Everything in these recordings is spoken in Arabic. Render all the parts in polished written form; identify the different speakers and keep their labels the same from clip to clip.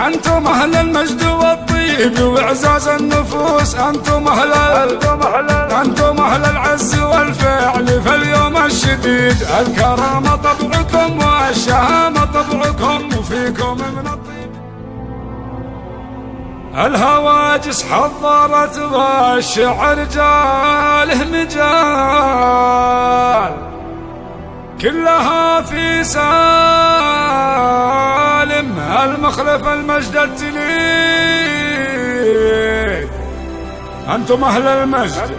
Speaker 1: أنتم أهل المجد والطيب وإعزاز النفوس، أنتم أهل العز والفعل في اليوم الشديد. الكرامة طبعكم والشهامة طبعكم وفيكم من الطيب. الهواجس حضرت والشعر جاله مجال، كلها في سالم المخلف المجد التليد. أنتم أهل المجد،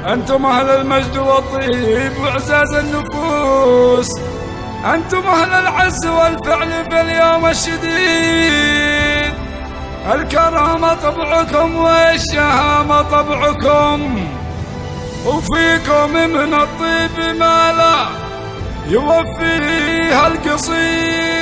Speaker 1: أنتم أهل المجد والطيب وإعزاز النفوس، أنتم أهل العز والفعل في اليوم الشديد. الكرامة طبعكم والشهامة طبعكم وفيكم من الطيب ما لا يوفيها القصيد.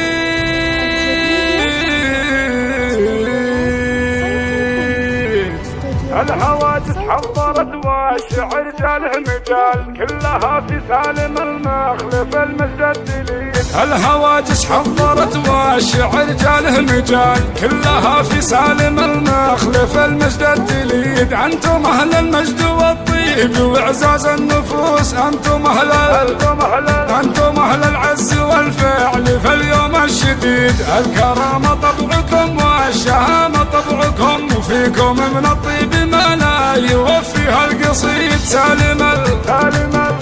Speaker 1: الحوادث حضرت والشعر جاله مجال، كلها في سالم المخلف المجد الدليل. الهواجس حضرت والشعر جاله مجال، كلها في سالم المخلف المجد الدليل. أنتم أهل المجد والطيب وإعزاز النفوس، أنتم أهل العز والفعل في اليوم الشديد. الكرامة طبعكم والشهامة طبعكم وفيكم من الطيب ما لا يوفيها القصيد.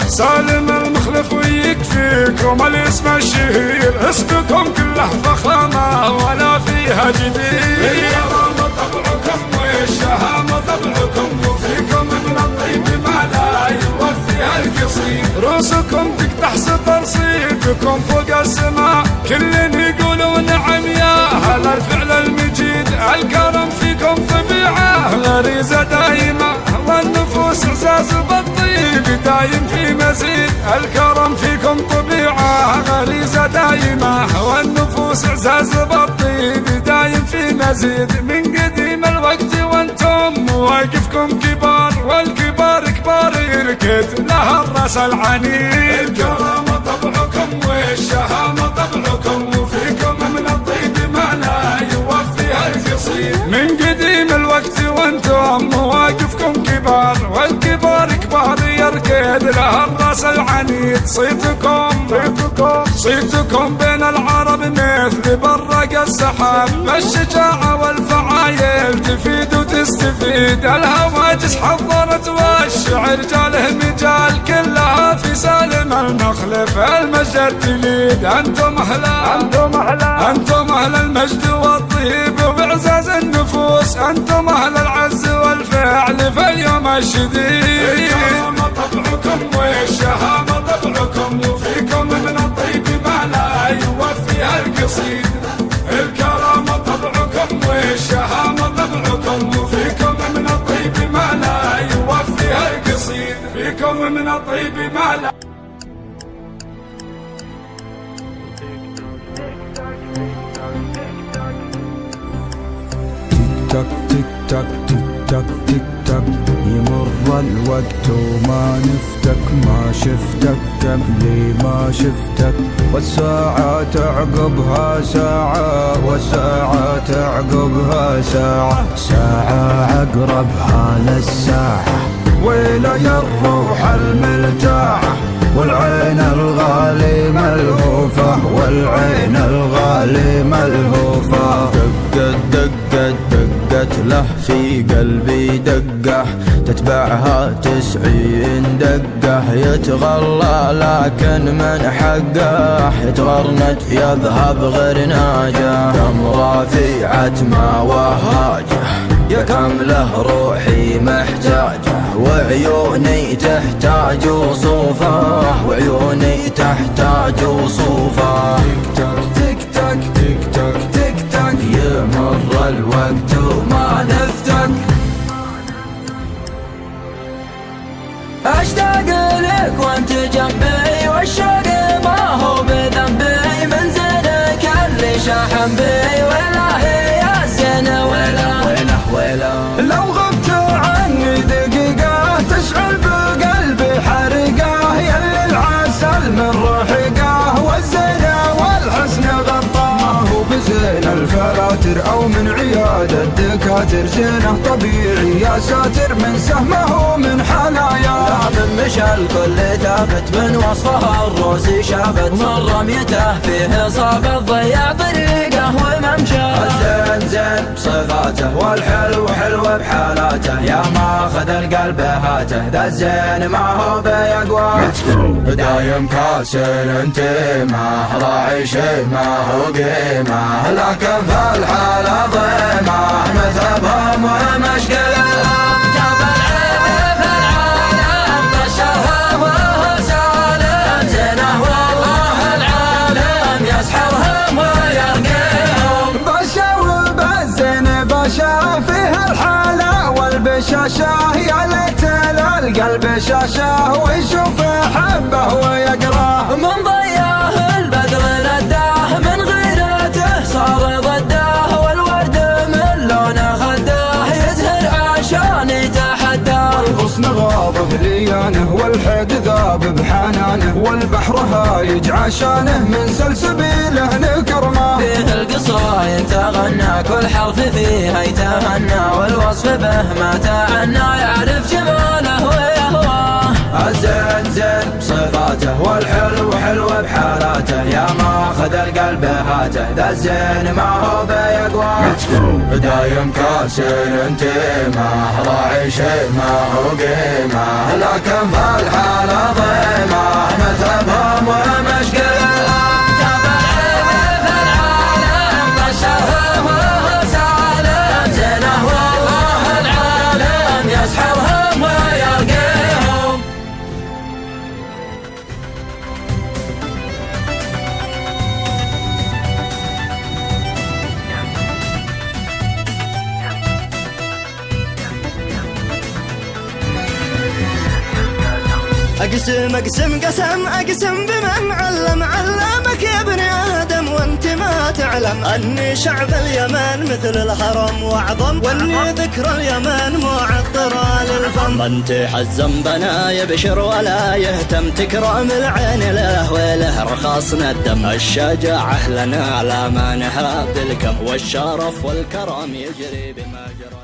Speaker 1: سالم المخلف ويكفيكم الاسم الشهير، اسمكم كله فخامة ولا فيها جديد. الكرامة طبعكم والشهامة طبعكم وفيكم من الطيب ما لا يوفيها القصيد. رؤوسكم تقطع سطر صيتكم فوق السماء، كل يقولون نعم يا أهل الفعل المجيد. الكرم فيكم طبيعة غريزة دايمة، والنفوس إعزاز بالطيب دايم في مزيد. الكرم فيكم طبيعة غريزة دايمة، والنفوس إعزاز بالطيب دايم في مزيد. من قديم الوقت وانتم مواقفكم كبار، والكبار كبار يركض لها الراس العنيد. الكرامة طبعكم والشهامة طبعكم وفيكم من الطيب ما لا يوفيها القصيد. من قديم الوقت وانتم مواقفكم كبار، والكبار كبار يركض لها الراس العنيد. صيتكم بين العرب مثل برق السحاب، الشجاعة والفعايل تفيد وتستفيد. الهواجس حضرت والشعر جاله مجال، كلها في سالم المخلف المجد التليد. أنتم أهل المجد والطيب وإعزاز النفوس، أنتم أهل العز والفعل في اليوم الشديد. الكرامة طبعكم والشهامة طبعكم وفيكم من الطيب ما لا يوفيها القصيد. الكرامة طبعكم والشهامة طبعكم وفيكم من الطيب ما لا يوفيها القصيد. فيكم من الطيب ما لا
Speaker 2: تك تك تك تك تك تك، يمر الوقت وما نفتك، ما شفتك قبلي ما شفتك، والساعة تعقبها ساعة، والساعة تعقبها ساعة، ساعة عقربها للساعة. ويلا يا الروح المرتاحة، والعين الغالي ملهوفة، والعين الغالي ملهوفة. دقت له في قلبي دقة، تتبعها 90 دقة. يتغلى لكن من حقه يتغرنج يذهب غير ناجه. كم رفيعة ما وهاجه، يا كم له روحي محتاجه، وعيوني تحتاج وصوفه، وعيوني تحتاج وصوفه. تك تك تك تك تك تك، يمر الوقت وما نفتك. اشتاق لك وانت جنبي، والشوق ما هو بذنبي، منزلك اللي شاحن بي. ولا هي يا الزينة ولا لو غبت عني دقيقة، تشعل بقلبي حرقة. يلي العسل من روحقة، والزينة والحسن غطاه، وبزين الفلا
Speaker 3: عساكر أو من عيادة دكاتر، زينه طبيعي يا ساتر من سهمه من حنايا.
Speaker 2: لا من مشى الكل ثابت من وصفها الروسي شابت، من رميته فيه صابت ضيع طريقه وممشى.
Speaker 3: الزين زين بصفاته والحلو حلو بحالاته، يا ماخذ القلب هاته ذا الزين ما هو بيقوى. دايم كاسر انتمه راعي شي ما هو قيمه، لكن في الحالة ضيمه مذهبهم ومشكله.
Speaker 2: جاب العيب في العالم بشرهم وهو سالم، زينه والله العالم يسحرهم ويرقيهم.
Speaker 3: باشا وبالزين باشا فيه الحالة والبشاشة، يا ليت القلب شاشة ويشوف حبه ويقراه.
Speaker 2: من ضياه البدر نداه من غيرته صار ضده، والورد من لونه خداه يزهر عشان يتحداه.
Speaker 3: الغصن غاب بليانه والحد ذاب بحنانه، والبحر هايج عشانه من سلسبيله نكرمه.
Speaker 2: فيه القصايد تغنى كل حرف فيها يتهنى، والوصف به ما تعنى يعرف جماله ويهواه.
Speaker 3: الزين زين بصفاته والحلو حلو بحالاته، يا ماخذ القلب هاته ذا الزين ما هو بيقوى. دايم كاسر انتمه راعي شي ما هو قيمه، لكن في الحالة ضيمه مذهبهم ومشكله.
Speaker 2: جاب العيب في العالم بشرهم وهو سالم، زينه والله العالم يسحرهم ويرقيهم.
Speaker 4: أقسم أقسم قسم أقسم بمن علمك يا ابن آدم، وانت ما تعلم أني شعب اليمن مثل الهرم وأعظم، واني ذكر اليمن معطرة للفم. من تحزم بنا يبشر ولا يهتم، تكرم العين له وله رخاصنا الدم. الشجاعة لنا لا ما نهاب الكم، والشرف والكرم يجري بما جرى.